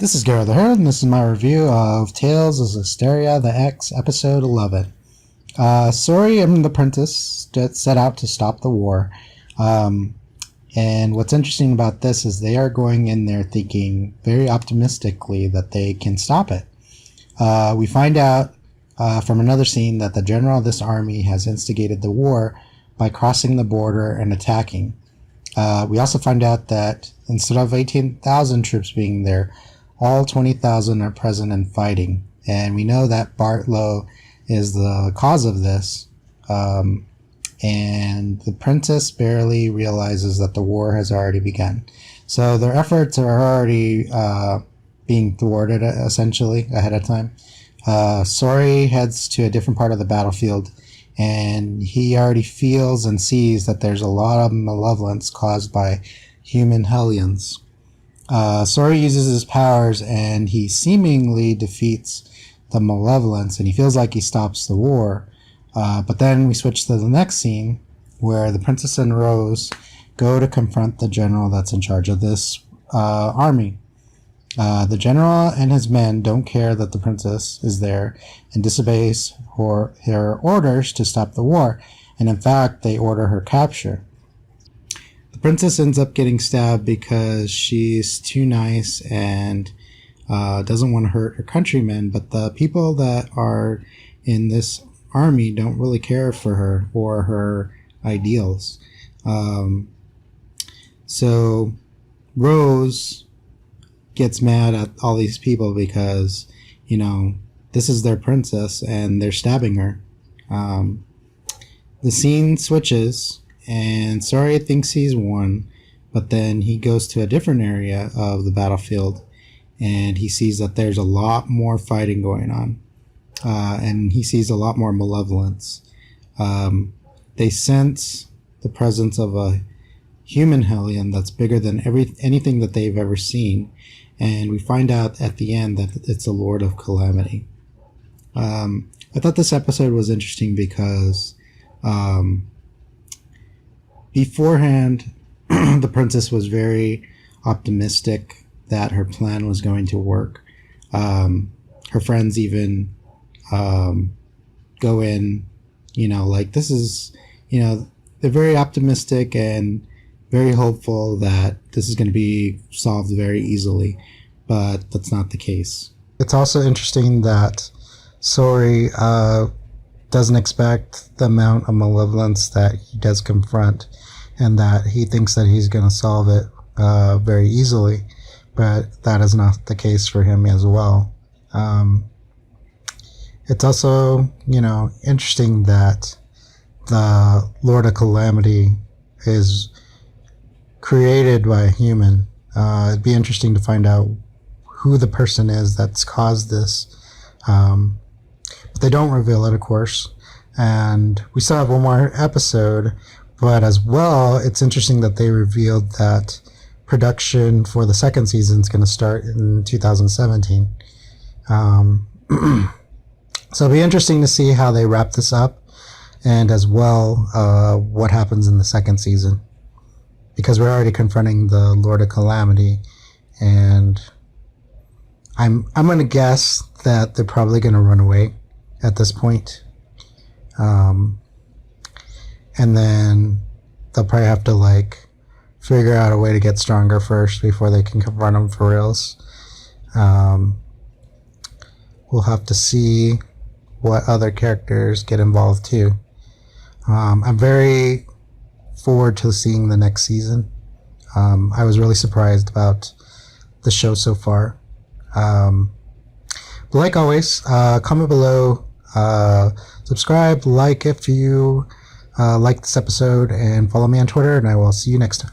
This is GeroTheHero, and this is my review of Tales of Zestiria the X, Episode 11. Sorey and the apprentice set out to stop the war. And what's interesting about this is they are going in there thinking very optimistically that they can stop it. We find out from another scene that the general of this army has instigated the war by crossing the border and attacking. We also find out that instead of 18,000 troops being there, all 20,000 are present and fighting. And we know that Bartlow is the cause of this. And the princess barely realizes that the war has already begun. So their efforts are already being thwarted, essentially, ahead of time. Sorey heads to a different part of the battlefield, and he already feels and sees that there's a lot of malevolence caused by human hellions. Sorey uses his powers and he seemingly defeats the malevolence, and he feels like he stops the war. But then we switch to the next scene where the princess and Rose go to confront the general that's in charge of this army. The general and his men don't care that the princess is there and disobeys her orders to stop the war, and in fact they order her capture. The princess ends up getting stabbed because she's too nice and doesn't want to hurt her countrymen, but the people that are in this army don't really care for her or her ideals. So Rose gets mad at all these people because, you know, this is their princess and they're stabbing her. The scene switches and Sorey thinks he's won, but then he goes to a different area of the battlefield and he sees that there's a lot more fighting going on. And he sees a lot more malevolence. They sense the presence of a human hellion that's bigger than anything that they've ever seen. And we find out at the end that it's a Lord of Calamity. I thought this episode was interesting because beforehand, the princess was very optimistic that her plan was going to work. Her friends even go in, you know, like this is, you know, they're very optimistic and very hopeful that this is going to be solved very easily, but that's not the case. It's also interesting that Sorey doesn't expect the amount of malevolence that he does confront, and that he thinks that he's going to solve it very easily, but that is not the case for him as well. It's also, you know, interesting that the Lord of Calamity is created by a human. It'd be interesting to find out who the person is that's caused this. But they don't reveal it, of course. And we still have one more episode, but as well, it's interesting that they revealed that production for the second season is going to start in 2017. So it'll be interesting to see how they wrap this up, and as well what happens in the second season, because we're already confronting the Lord of Calamity, and I'm going to guess that they're probably going to run away at this point. And then they'll probably have to like figure out a way to get stronger first before they can confront them for reals. We'll have to see what other characters get involved too. I'm very forward to seeing the next season. I was really surprised about the show so far. But like always, comment below, subscribe, like if you like this episode, and follow me on Twitter, and I will see you next time.